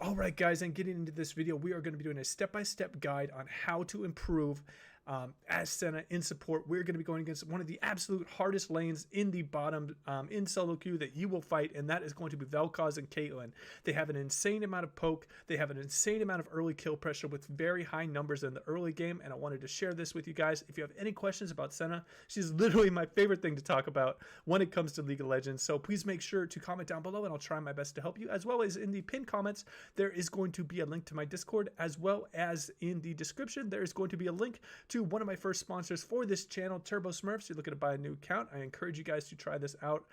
Alright guys, and getting into this video, we are going to be doing a step-by-step guide on how to improve as Senna in support. We're going to be going against one of the absolute hardest lanes in the bottom in solo queue that you will fight, and that is going to be Vel'Koz and Caitlyn. They have an insane amount of poke, they have an insane amount of early kill pressure with very high numbers in the early game, and I wanted to share this with you guys. If you have any questions about Senna, she's literally my favorite thing to talk about when it comes to League of Legends, so please make sure to comment down below and I'll try my best to help you, as well as in the pinned comments. There is going to be a link to my Discord, as well as in the description there is going to be a link to one of my first sponsors for this channel, Turbo Smurfs. You're looking to buy a new account, I encourage you guys to try this out,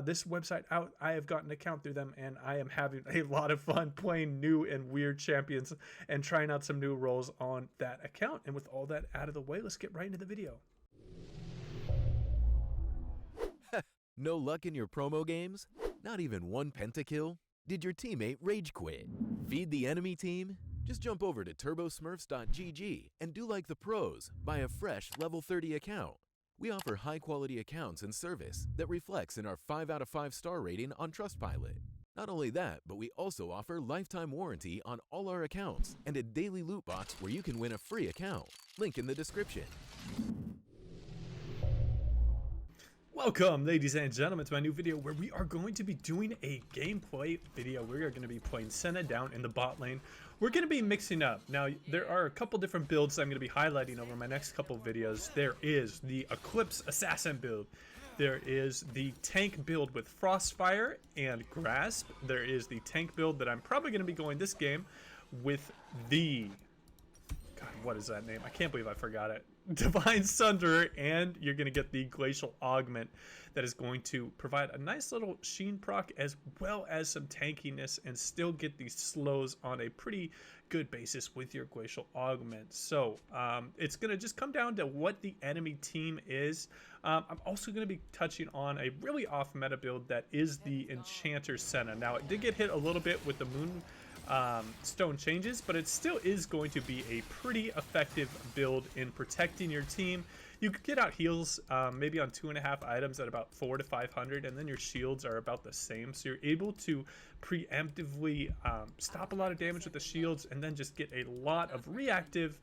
this website out. I have gotten an account through them and I am having a lot of fun playing new and weird champions and trying out some new roles on that account. And with all that out of the way, let's get right into the video. No luck in your promo games? Not even one pentakill? Did your teammate rage quit? Feed the enemy team? Just jump over to turbosmurfs.gg and do like the pros, buy a fresh level 30 account. We offer high quality accounts and service that reflects in our 5 out of 5 star rating on Trustpilot. Not only that, but we also offer lifetime warranty on all our accounts and a daily loot box where you can win a free account. Link in the description. Welcome, ladies and gentlemen, to my new video where we are going to be doing a gameplay video. We are going to be playing Senna down in the bot lane. We're going to be mixing up. Now, there are a couple different builds I'm going to be highlighting over my next couple videos. There is the Eclipse Assassin build. There is the tank build with Frostfire and Grasp. There is the tank build that I'm probably going to be going this game with the... God, what is that name? I can't believe I forgot it. Divine Sunderer, and you're going to get the Glacial Augment that is going to provide a nice little sheen proc as well as some tankiness and still get these slows on a pretty good basis with your Glacial Augment. So it's going to just come down to what the enemy team is. I'm also going to be touching on a really off meta build that is the Enchanter Senna. Now, it did get hit a little bit with the Moon Stone changes, but it still is going to be a pretty effective build in protecting your team. You could get out heals maybe on 2.5 items at about 400 to 500, and then your shields are about the same, so you're able to preemptively stop a lot of damage with the shields and then just get a lot of reactive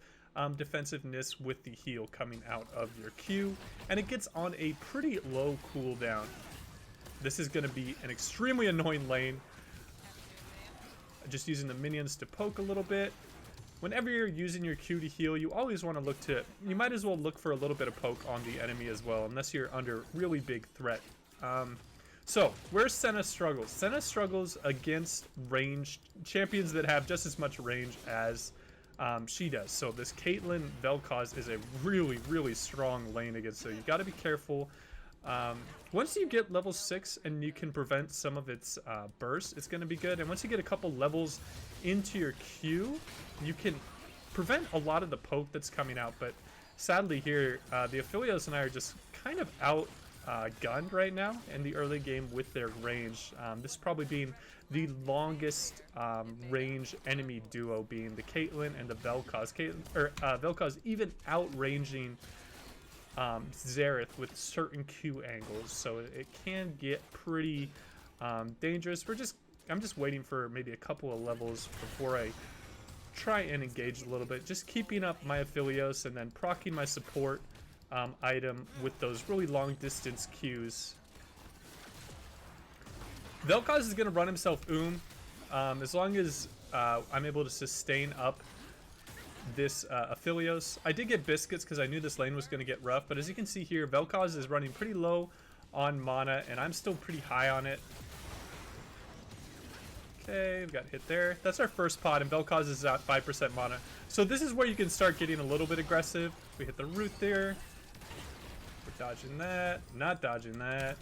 defensiveness with the heal coming out of your Q, and it gets on a pretty low cooldown. This is going to be an extremely annoying lane. Just using the minions to poke a little bit. Whenever you're using your Q to heal, you always want to look to, you might as well look for a little bit of poke on the enemy as well, unless you're under really big threat. So where Senna struggles? Senna struggles against ranged champions that have just as much range as she does. So this Caitlyn Vel'Koz is a really, really strong lane against, so you got to be careful. Once you get level 6 and you can prevent some of its bursts, it's going to be good. And once you get a couple levels into your Q, you can prevent a lot of the poke that's coming out. But sadly here, the Affiliates and I are just kind of out gunned right now in the early game with their range. This probably being the longest range enemy duo, being the Caitlyn and the Vel'Koz. Vel'Koz even outranging Xerath with certain Q angles, so it can get pretty dangerous. I'm just waiting for maybe a couple of levels before I try and engage a little bit, just keeping up my Aphelios and then proccing my support item with those really long distance Qs. Vel'Koz is going to run himself as long as I'm able to sustain up this Aphelios. I did get biscuits because I knew this lane was going to get rough, but as you can see here, Vel'Koz is running pretty low on mana and I'm still pretty high on it. Okay, we got hit there. That's our first pot, and Vel'Koz is at 5% mana, so this is where you can start getting a little bit aggressive. We hit the root there. We're dodging that, not dodging that.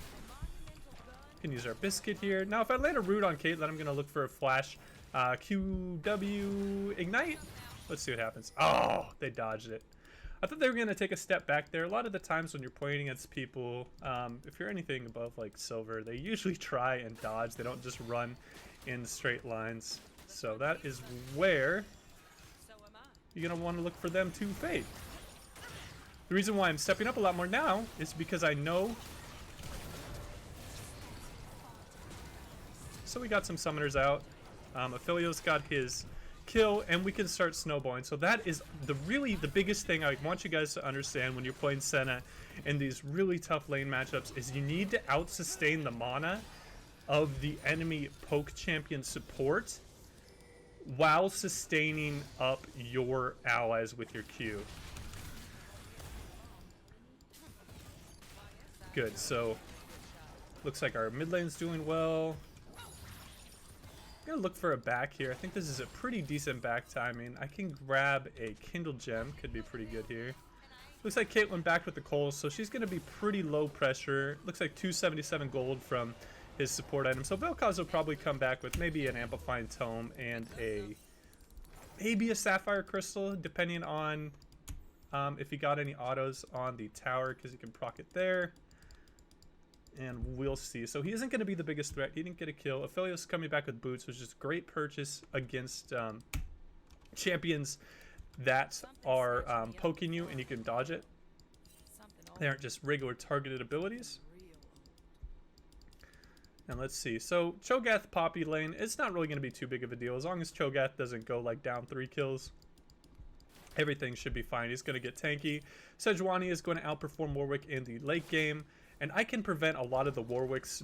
We can use our biscuit here. Now if I land a root on Caitlyn, I'm going to look for a flash QW ignite. Let's see what happens. Oh, they dodged it. I thought they were going to take a step back there. A lot of the times when you're playing against people, if you're anything above like silver, they usually try and dodge. They don't just run in straight lines. So that is where you're going to want to look for them to fade. The reason why I'm stepping up a lot more now is because I know. So we got some summoners out. Aphelios got his kill, and we can start snowballing. So that is really the biggest thing I want you guys to understand when you're playing Senna in these really tough lane matchups is you need to out-sustain the mana of the enemy poke champion support while sustaining up your allies with your Q. Good, so looks like our mid lane's doing well. I'm gonna look for a back here. I think this is a pretty decent back timing. I can grab a Kindle Gem, could be pretty good here. Looks like Caitlyn back with the coals, so she's gonna be pretty low pressure. Looks like 277 gold from his support item. So Vel'Koz will probably come back with maybe an Amplifying Tome and maybe a Sapphire Crystal, depending on if he got any autos on the tower, because he can proc it there. And we'll see. So he isn't going to be the biggest threat. He didn't get a kill. Aphelios coming back with boots, which is a great purchase against champions that are poking you and you can dodge it. They aren't just regular targeted abilities. And let's see. So Cho'Gath Poppy lane, it's not really going to be too big of a deal. As long as Cho'Gath doesn't go like down 3 kills, everything should be fine. He's going to get tanky. Sejuani is going to outperform Warwick in the late game. And I can prevent a lot of the Warwick's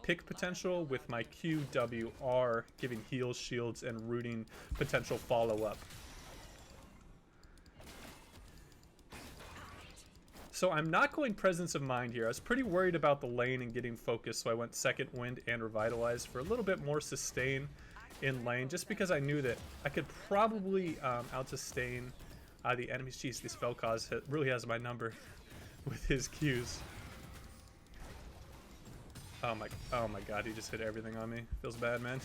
pick potential with my QWR giving heals, shields, and rooting potential follow-up. So I'm not going Presence of Mind here. I was pretty worried about the lane and getting focused, so I went Second Wind and Revitalize for a little bit more sustain in lane, just because I knew that I could probably out-sustain the enemies. Jeez, this Vel'Koz really has my number with his Qs. Oh my god, he just hit everything on me. Feels bad, man.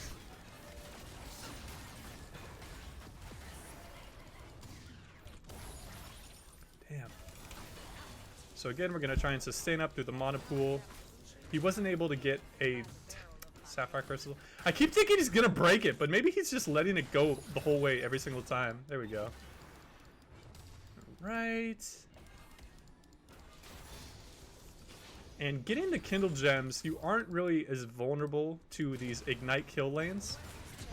Damn. So again, we're going to try and sustain up through the mana pool. He wasn't able to get a Sapphire Crystal. I keep thinking he's going to break it, but maybe he's just letting it go the whole way every single time. There we go. Alright. And getting the Kindle Gems, you aren't really as vulnerable to these Ignite kill lanes.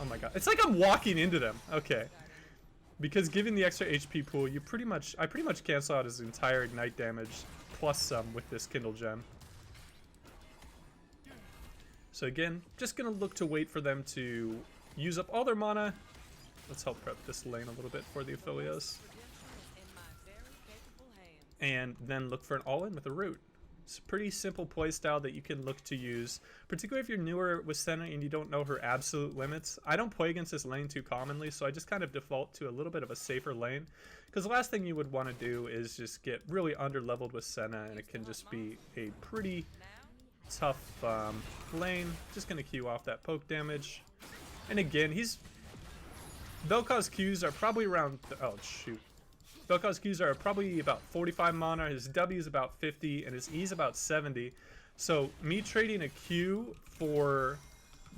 Oh my god. It's like I'm walking into them. Okay. Because given the extra HP pool, I pretty much cancel out his entire Ignite damage plus some with this Kindle Gem. So again, just gonna look to wait for them to use up all their mana. Let's help prep this lane a little bit for the Aphelios. And then look for an all-in with a root. It's a pretty simple playstyle that you can look to use, particularly if you're newer with Senna and you don't know her absolute limits. I don't play against this lane too commonly, so I just kind of default to a little bit of a safer lane, because the last thing you would want to do is just get really under-leveled with Senna, and it can just be a pretty tough lane. Just going to queue off that poke damage. And again, Vel'Koz Qs are probably around... oh, shoot. Vel'Koz Qs are probably about 45 mana, his W is about 50, and his E is about 70. So me trading a Q for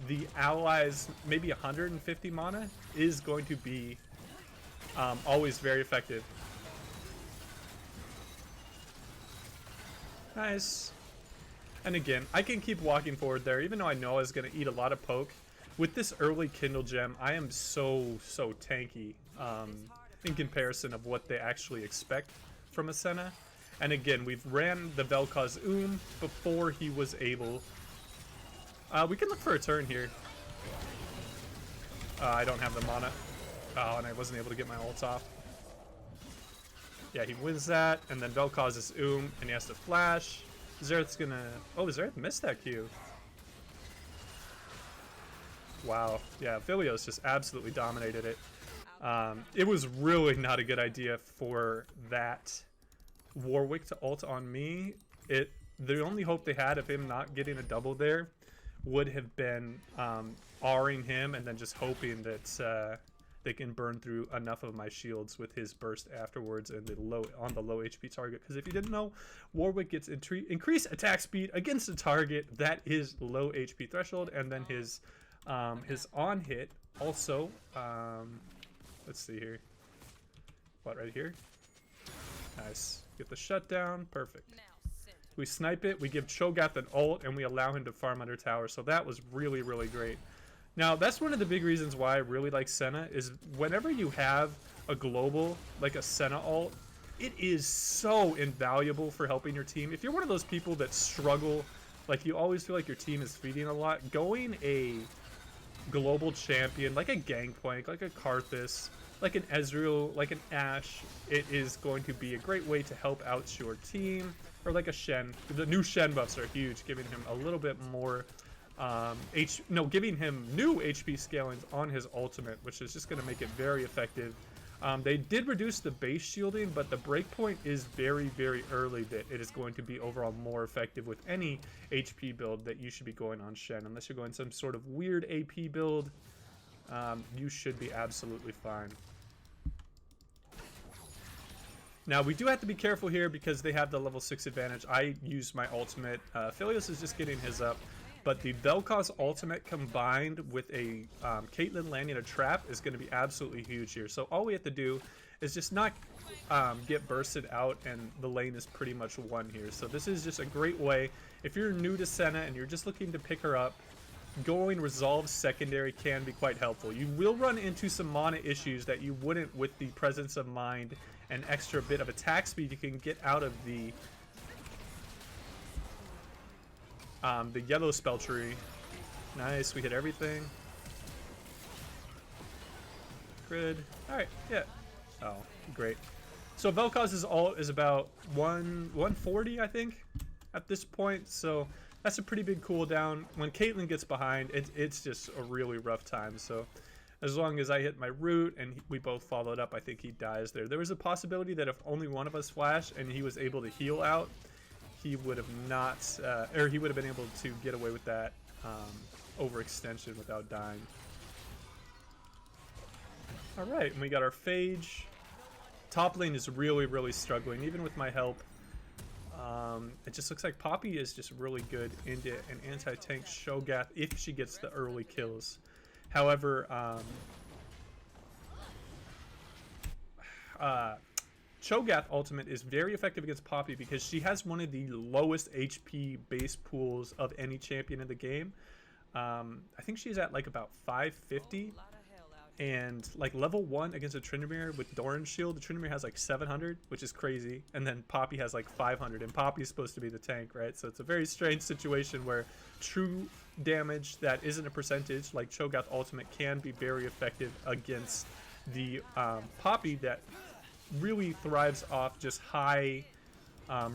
the allies maybe 150 mana is going to be always very effective. Nice. And again, I can keep walking forward there, even though I know I was going to eat a lot of poke. With this early Kindle Gem, I am so tanky. In comparison of what they actually expect from a Senna. And again, we've ran the Vel'Koz before he was able. We can look for a turn here. I don't have the mana. Oh, and I wasn't able to get my ult off. Yeah, he wins that, and then Vel'Koz is and he has to flash. Xerath's gonna... oh, Xerath missed that Q. Wow. Yeah, Aphelios just absolutely dominated it. It was really not a good idea for that Warwick to ult on me. The only hope they had of him not getting a double there would have been R'ing him and then just hoping that they can burn through enough of my shields with his burst afterwards and on the low HP target. Because if you didn't know, Warwick gets increased attack speed against a target that is low HP threshold, and then his on hit also. Let's see here. What, right here? Nice. Get the shutdown. Perfect. We snipe it, we give Cho'Gath an ult, and we allow him to farm under tower. So that was really great. Now, that's one of the big reasons why I really like Senna, is whenever you have a global, like a Senna ult, it is so invaluable for helping your team. If you're one of those people that struggle, like you always feel like your team is feeding a lot, going a global champion, like a Gangplank, like a Karthus, like an Ezreal, like an Ashe, it is going to be a great way to help out your team. Or like a Shen. The new Shen buffs are huge, giving him a little bit more giving him new HP scalings on his ultimate, which is just going to make it very effective. They did reduce the base shielding, but the breakpoint is very, very early that it is going to be overall more effective with any HP build that you should be going on Shen. Unless you're going some sort of weird AP build, you should be absolutely fine. Now, we do have to be careful here because they have the level 6 advantage. I use my ultimate. Philios is just getting his up. But the Vel'Koz ultimate combined with a Caitlyn landing a trap is going to be absolutely huge here. So all we have to do is just not get bursted out, and the lane is pretty much won here. So this is just a great way. If you're new to Senna and you're just looking to pick her up, going Resolve secondary can be quite helpful. You will run into some mana issues that you wouldn't with the Presence of Mind and extra bit of attack speed you can get out of the yellow spell tree. Nice, we hit everything. Grid. Alright, yeah. Oh, great. So Vel'Koz is about 140, I think, at this point. So that's a pretty big cooldown. When Caitlyn gets behind, it's just a really rough time. So as long as I hit my root and we both followed up, I think he dies there. There was a possibility that if only one of us flashed and he was able to heal out, he would have not, or he would have been able to get away with that overextension without dying. All right, and we got our Phage. Top lane is really, really struggling, even with my help. It just looks like Poppy is just really good into an anti-tank Shogath if she gets the early kills. However, Cho'Gath ultimate is very effective against Poppy because she has one of the lowest HP base pools of any champion in the game. I think she's at like about 550, and like level 1 against a Tryndamere with Doran's shield, the Tryndamere has like 700, which is crazy, and then Poppy has like 500, and Poppy's supposed to be the tank, right? So it's a very strange situation where true damage that isn't a percentage like Cho'Gath ultimate can be very effective against the Poppy that really thrives off just high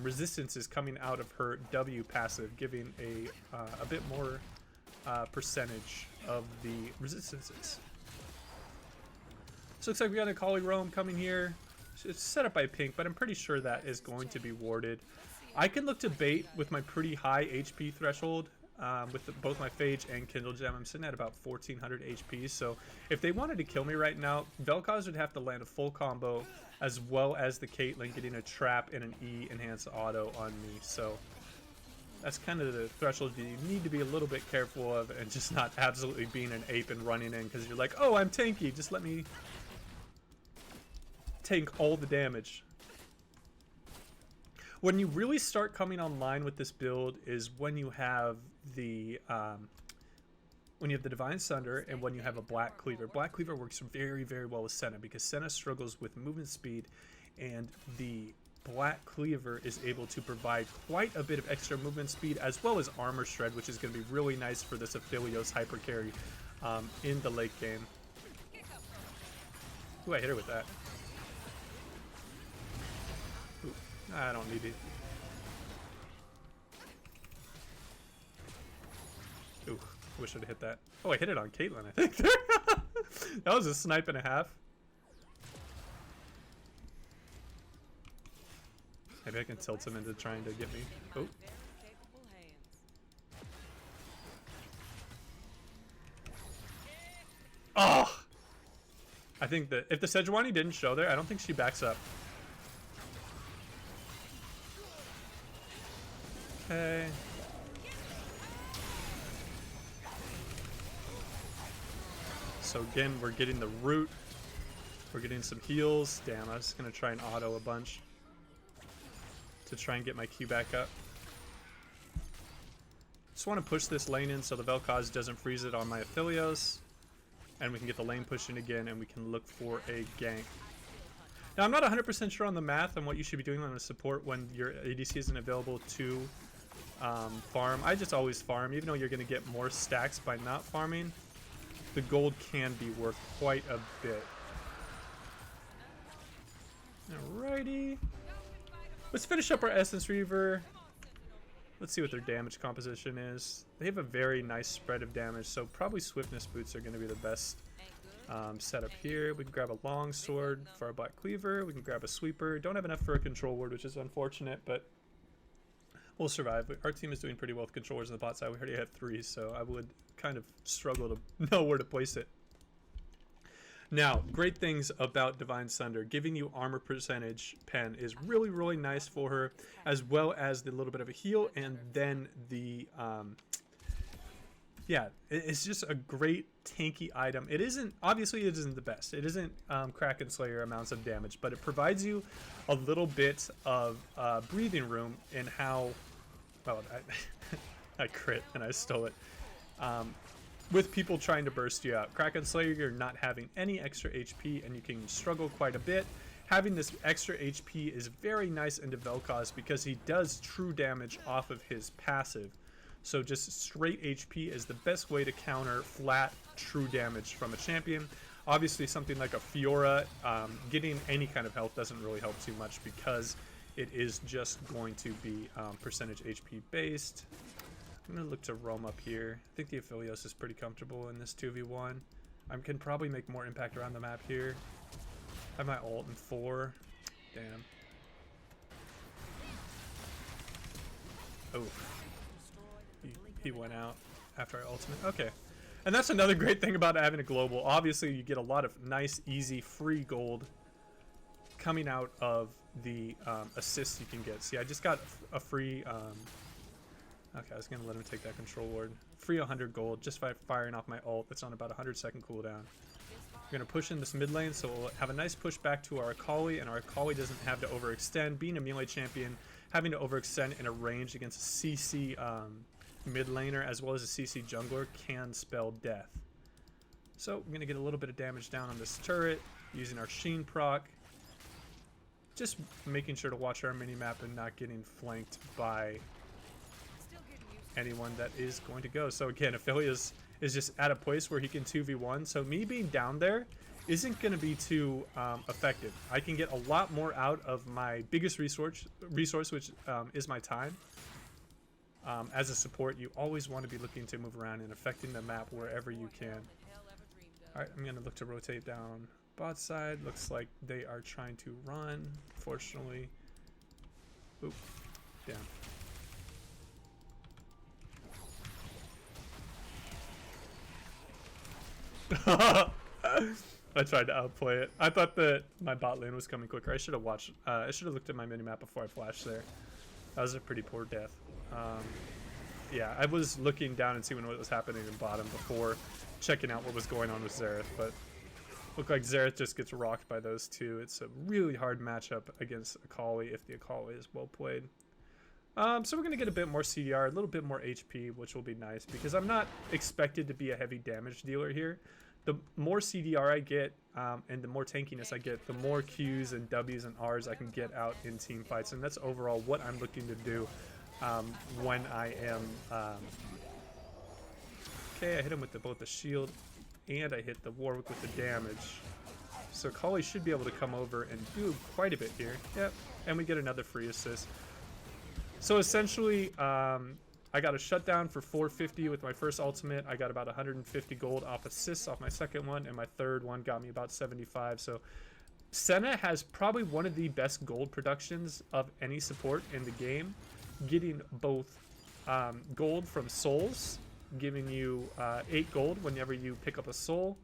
resistances coming out of her W passive, giving a bit more percentage of the resistances. So looks like we got a Kali Roam coming here. It's set up by Pink, but I'm pretty sure that is going to be warded. I can look to bait with my pretty high HP threshold with both my Phage and Kindle Gem. I'm sitting at about 1400 HP, so if they wanted to kill me right now, Vel'Koz would have to land a full combo as well as the Caitlyn getting a trap and an E enhanced auto on me. So that's kind of the threshold you need to be a little bit careful of, and just not absolutely being an ape and running in because you're like, oh, I'm tanky, just let me tank all the damage. When you really start coming online with this build is when you have the Divine Sunder and when you have a Black Cleaver. Black Cleaver works very, very well with Senna because Senna struggles with movement speed, and the Black Cleaver is able to provide quite a bit of extra movement speed as well as armor shred, which is going to be really nice for this Aphelios hyper carry in the late game. Ooh, I hit her with that. Ooh, I don't need it. Ooh, wish I'd hit that. Oh, I hit it on Caitlyn, I think. That was a snipe and a half. Maybe I can tilt him into trying to get me. Oh. Oh! I think that if the Sejuani didn't show there, I don't think she backs up. Okay. So again, we're getting the root. We're getting some heals. Damn, I was just going to try and auto a bunch to try and get my Q back up. Just want to push this lane in so the Vel'Koz doesn't freeze it on my Aphelios. And we can get the lane pushing again, and we can look for a gank. Now, I'm not 100% sure on the math on what you should be doing on the support when your ADC isn't available to farm. I just always farm, even though you're going to get more stacks by not farming. The gold can be worth quite a bit. Alrighty. Let's finish up our Essence Reaver. Let's see what their damage composition is. They have a very nice spread of damage, so probably Swiftness Boots are going to be the best setup here. We can grab a long sword for our Black Cleaver. We can grab a sweeper. Don't have enough for a control ward, which is unfortunate, but we'll survive. Our team is doing pretty well with controllers on the bot side. We already have 3, so I would kind of struggle to know where to place it. Now, great things about Divine Sunder. Giving you armor percentage pen is really, really nice for her, as well as the little bit of a heal, and then the, yeah, it's just a great tanky item. It isn't, obviously it isn't the best. It isn't Kraken Slayer amounts of damage, but it provides you a little bit of breathing room in how, well, I crit and I stole it. With people trying to burst you out. Kraken Slayer, you're not having any extra HP and you can struggle quite a bit. Having this extra HP is very nice into Vel'Koz because he does true damage off of his passive. So just straight HP is the best way to counter flat true damage from a champion. Obviously something like a Fiora, getting any kind of health doesn't really help too much because it is just going to be percentage HP based. I'm going to look to roam up here. I think the Aphelios is pretty comfortable in this 2v1. I can probably make more impact around the map here. I have my ult in 4. Damn. Oh. He went out after our ultimate. Okay. And that's another great thing about having a global. Obviously, you get a lot of nice, easy, free gold coming out of the assists you can get. See, I just got a free... Okay, I was going to let him take that control ward. Free 100 gold just by firing off my ult. That's on about 100-second cooldown. We're going to push in this mid lane, so we'll have a nice push back to our Akali, and our Akali doesn't have to overextend. Being a melee champion, having to overextend in a range against a CC mid laner as well as a CC jungler can spell death. So we're going to get a little bit of damage down on this turret using our Sheen proc. Just making sure to watch our mini-map and not getting flanked by anyone that is going to go. So again, Aphelios is just at a place where he can 2v1, so me being down there isn't going to be too effective. I can get a lot more out of my biggest resource which is my time. As a support, you always want to be looking to move around and affecting the map wherever you can. Alright, I'm going to look to rotate down bot side. Looks like they are trying to run, fortunately. Oop, damn. I tried to outplay it. I thought that my bot lane was coming quicker. I should have watched. I should have looked at my minimap before I flashed there. That was a pretty poor death. Yeah, I was looking down and seeing what was happening in bottom before checking out what was going on with Xerath, but looked like Xerath just gets rocked by those two. It's a really hard matchup against Akali if the Akali is well played. So we're going to get a bit more CDR, a little bit more HP, which will be nice because I'm not expected to be a heavy damage dealer here. The more CDR I get and the more tankiness I get, the more Qs and Ws and Rs I can get out in team fights. And that's overall what I'm looking to do when I am... Okay, I hit him with both the shield and I hit the Warwick with the damage. So Kali should be able to come over and do quite a bit here. Yep, and we get another free assist. So essentially, I got a shutdown for 450 with my first ultimate. I got about 150 gold off assists off my second one, and my third one got me about 75. So Senna has probably one of the best gold productions of any support in the game, getting both gold from souls, giving you 8 gold whenever you pick up a soul,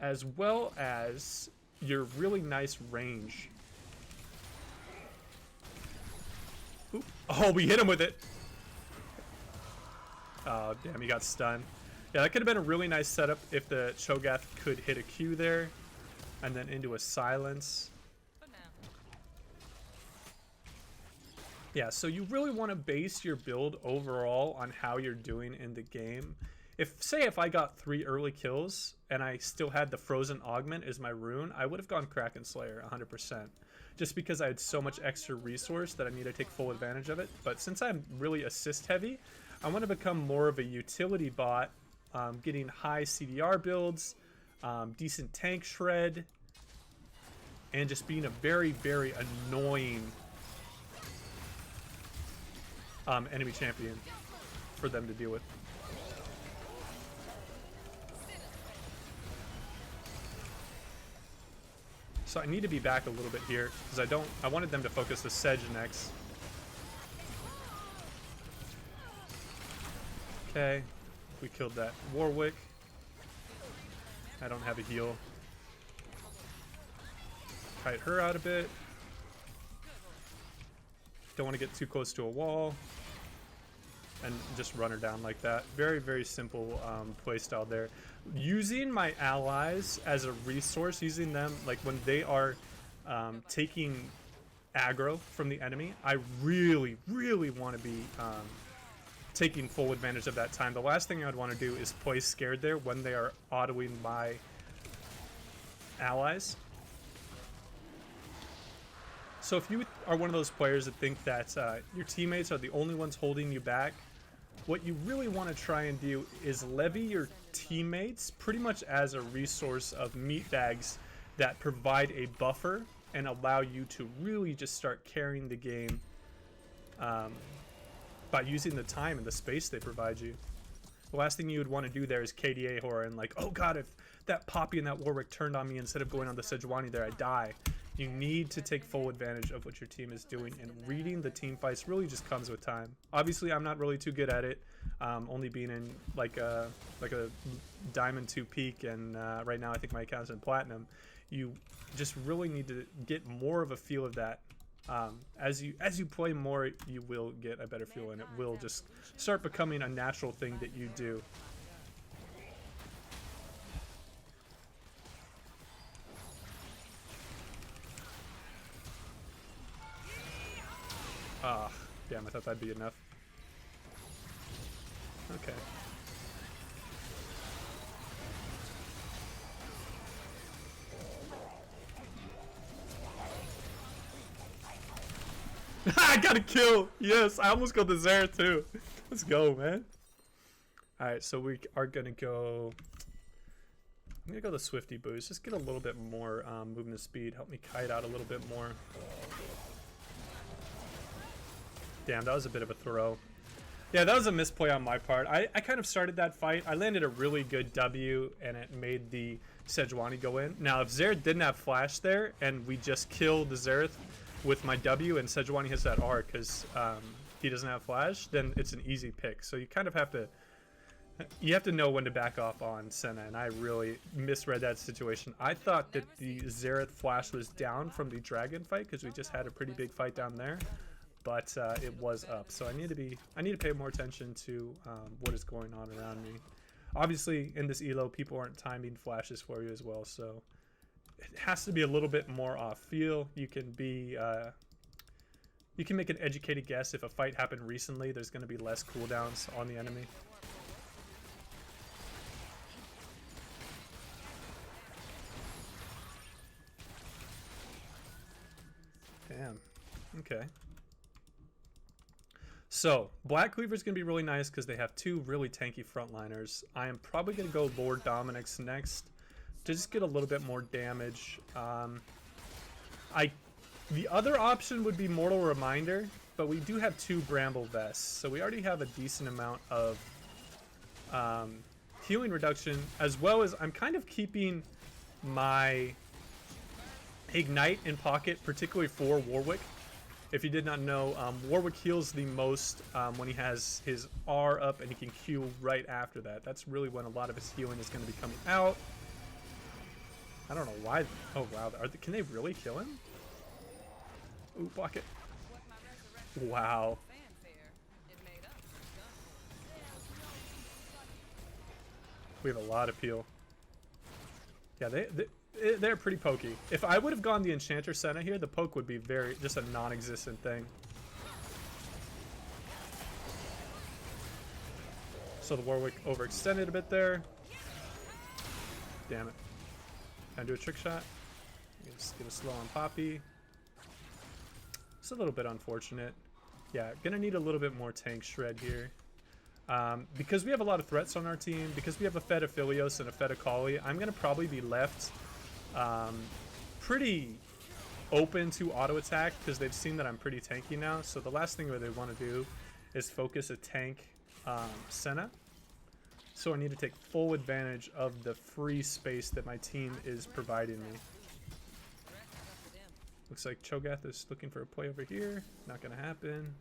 as well as your really nice range. Oop. Oh, we hit him with it. Oh, damn, he got stunned. Yeah, that could have been a really nice setup if the Cho'Gath could hit a Q there and then into a silence. Yeah, so you really want to base your build overall on how you're doing in the game. If I got 3 early kills and I still had the Frozen Augment as my rune, I would have gone Kraken Slayer 100%. Just because I had so much extra resource that I need to take full advantage of it. But since I'm really assist heavy, I want to become more of a utility bot, getting high CDR builds, decent tank shred, and just being a very, very annoying enemy champion for them to deal with. So I need to be back a little bit here because I wanted them to focus the Sedge next. Okay, we killed that Warwick. I don't have a heal. Kite her out a bit. Don't want to get too close to a wall. And just run her down like that. Very, very simple playstyle there. Using my allies as a resource, using them like when they are taking aggro from the enemy, I really, really want to be taking full advantage of that time. The last thing I would want to do is play scared there when they are autoing my allies. So if you are one of those players that think that your teammates are the only ones holding you back, what you really want to try and do is levy your teammates pretty much as a resource of meat bags that provide a buffer and allow you to really just start carrying the game by using the time and the space they provide you. The last thing you would want to do there is KDA horror and like, oh god, if that Poppy and that Warwick turned on me instead of going on the Sejuani there, I die. You need to take full advantage of what your team is doing, and reading the team fights really just comes with time. Obviously, I'm not really too good at it, only being in like a Diamond 2 peak, and right now I think my account's in Platinum. You just really need to get more of a feel of that. As you play more, you will get a better feel, and it will just start becoming a natural thing that you do. Ah, damn, I thought that'd be enough. Okay. I got a kill! Yes, I almost got the Zera too. Let's go, man. Alright, so we are gonna go... I'm gonna go the Swifty boost. Just get a little bit more movement speed. Help me kite out a little bit more. Damn, that was a bit of a throw. Yeah, that was a misplay on my part. I kind of started that fight. I landed a really good W, and it made the Sejuani go in. Now, if Xerath didn't have flash there, and we just killed the Xerath with my W, and Sejuani hits that R because he doesn't have flash, then it's an easy pick. So you kind of have to... You have to know when to back off on Senna, and I really misread that situation. I thought that the Xerath flash was down from the dragon fight because we just had a pretty big fight down there. But it was up, so I need to pay more attention to what is going on around me. Obviously, in this elo, people aren't timing flashes for you as well, so it has to be a little bit more off feel. You can be you can make an educated guess if a fight happened recently. There's going to be less cooldowns on the enemy. Damn. Okay. So, Black Cleaver's going to be really nice because they have 2 really tanky frontliners. I am probably going to go Lord Dominic's next to just get a little bit more damage. The other option would be Mortal Reminder, but we do have 2 Bramble Vests, so we already have a decent amount of healing reduction, as well as I'm kind of keeping my Ignite in pocket, particularly for Warwick. If you did not know, Warwick heals the most when he has his R up, and he can Q right after that. That's really when a lot of his healing is going to be coming out. I don't know why. Oh, wow. Can they really kill him? Ooh, block it. Wow. We have a lot of peel. Yeah, they're pretty pokey. If I would have gone the Enchanter Senna here, the poke would be just a non-existent thing. So the Warwick overextended a bit there. Damn it. Can I do a trick shot? Just get a slow on Poppy. It's a little bit unfortunate. Yeah, gonna need a little bit more tank shred here. Because we have a lot of threats on our team, because we have a Fed Aphelios and a Fed Akali, I'm gonna probably be left pretty open to auto attack because they've seen that I'm pretty tanky now. So the last thing that they want to do is focus a tank Senna. So I need to take full advantage of the free space that my team is providing me. Looks like Cho'Gath is looking for a play over here. Not gonna happen.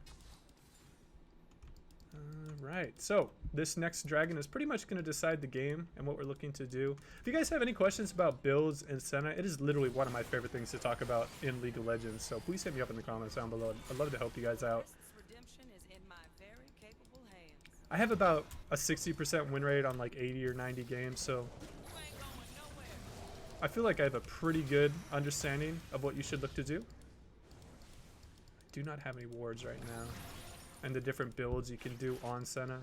Right, so this next dragon is pretty much going to decide the game and what we're looking to do. If you guys have any questions about builds and Senna, it is literally one of my favorite things to talk about in League of Legends. So please hit me up in the comments down below. I'd love to help you guys out. I have about a 60% win rate on like 80 or 90 games, so I feel like I have a pretty good understanding of what you should look to do. I do not have any wards right now. And the different builds you can do on Senna.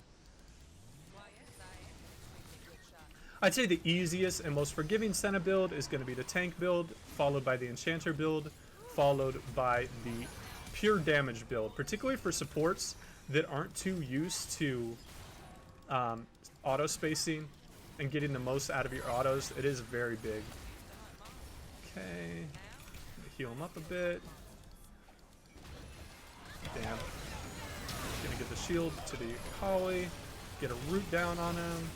I'd say the easiest and most forgiving Senna build is going to be the tank build, followed by the enchanter build, followed by the pure damage build, particularly for supports that aren't too used to auto spacing and getting the most out of your autos. It is very big. Okay, heal him up a bit. Damn. Gonna get the shield to the Akali, get a root down on him,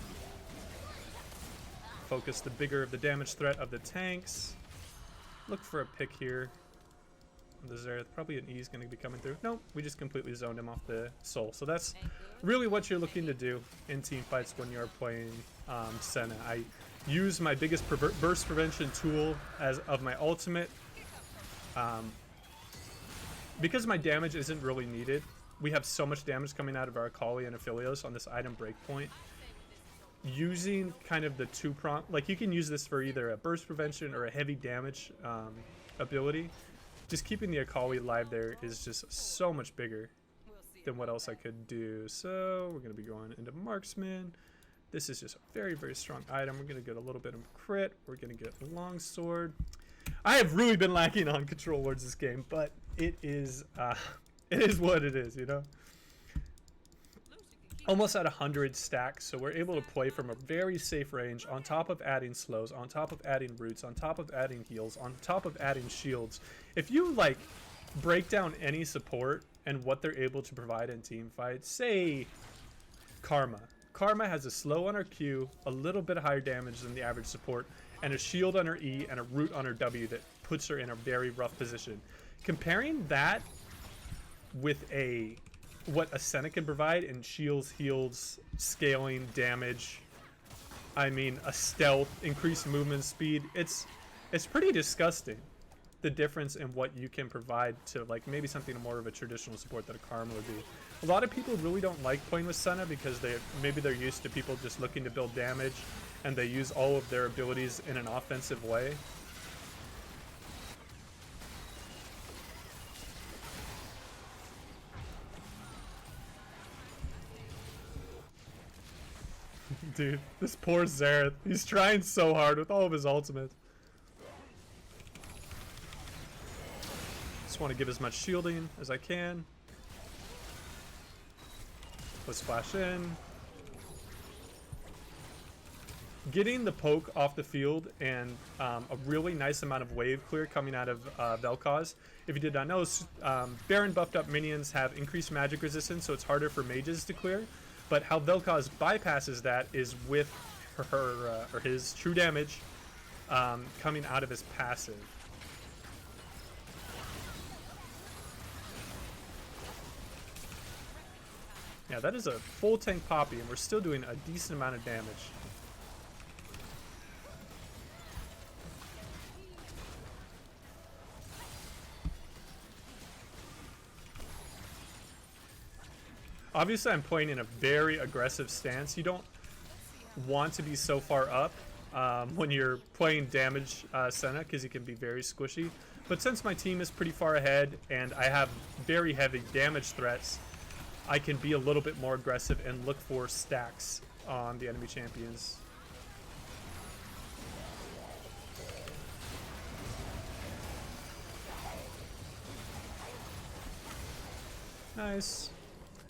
focus the bigger of the damage threat of the tanks, look for a pick here. The Xerath, probably an E is going to be coming through. Nope, we just completely zoned him off the soul. So that's really what you're looking to do in team fights when you're playing Senna. I use my biggest burst prevention tool as of my ultimate. Because my damage isn't really needed, we have so much damage coming out of our Akali and Aphelios on this item breakpoint. Using kind of the two-prong, like you can use this for either a burst prevention or a heavy damage ability. Just keeping the Akali live there is just so much bigger than what else I could do. So we're going to be going into Marksman. This is just a very, very strong item. We're going to get a little bit of crit. We're going to get Longsword. I have really been lacking on control wards this game, but it is what it is, you know? Almost at 100 stacks, so we're able to play from a very safe range on top of adding slows, on top of adding roots, on top of adding heals, on top of adding shields. If you like break down any support and what they're able to provide in team fights, say Karma. Karma has a slow on her Q, a little bit higher damage than the average support, and a shield on her E and a root on her W that puts her in a very rough position. Comparing that with what a Senna can provide in shields, heals, scaling, damage, I mean a stealth, increased movement speed, it's pretty disgusting, the difference in what you can provide to like maybe something more of a traditional support that a Karma would be. A lot of people really don't like playing with Senna because maybe they're used to people just looking to build damage and they use all of their abilities in an offensive way. Dude, this poor Xerath. He's trying so hard with all of his ultimate. Just want to give as much shielding as I can. Let's splash in. Getting the poke off the field and a really nice amount of wave clear coming out of Vel'Koz. If you did not know, Baron buffed up minions have increased magic resistance, so it's harder for mages to clear. But how Vel'Koz bypasses that is with or his true damage coming out of his passive. Yeah, that is a full tank Poppy, and we're still doing a decent amount of damage. Obviously, I'm playing in a very aggressive stance. You don't want to be so far up when you're playing damage Senna because you can be very squishy. But since my team is pretty far ahead and I have very heavy damage threats, I can be a little bit more aggressive and look for stacks on the enemy champions. Nice.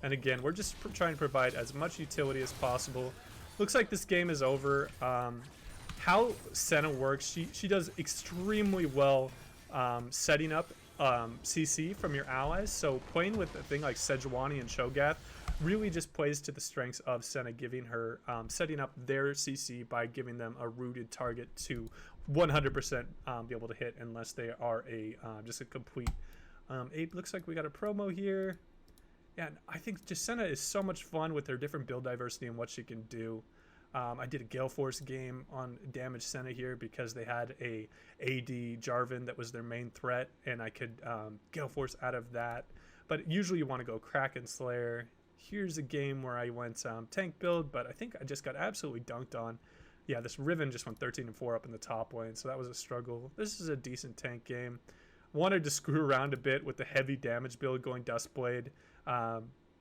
And again, we're just trying to provide as much utility as possible. Looks like this game is over. How Senna works, she does extremely well setting up CC from your allies. So playing with a thing like Sejuani and Cho'Gath really just plays to the strengths of Senna, giving her setting up their CC by giving them a rooted target to 100% be able to hit unless they are a just a complete ape. Looks like we got a promo here. Yeah, I think just Senna is so much fun with her different build diversity and what she can do. I did a Gale Force game on Damage Senna here because they had a AD Jarvan that was their main threat, and I could Gale Force out of that. But usually you want to go Kraken Slayer. Here's a game where I went tank build, but I think I just got absolutely dunked on. Yeah, this Riven just went 13-4 up in the top lane, so that was a struggle. This is a decent tank game. Wanted to screw around a bit with the heavy damage build going Duskblade.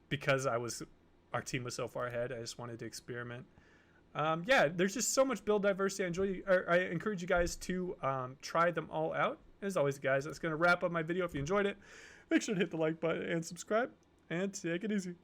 Because our team was so far ahead, I just wanted to experiment. Yeah, there's just so much build diversity. I encourage you guys to try them all out. As always, guys, that's going to wrap up my video. If you enjoyed it, make sure to hit the like button and subscribe, and take it easy.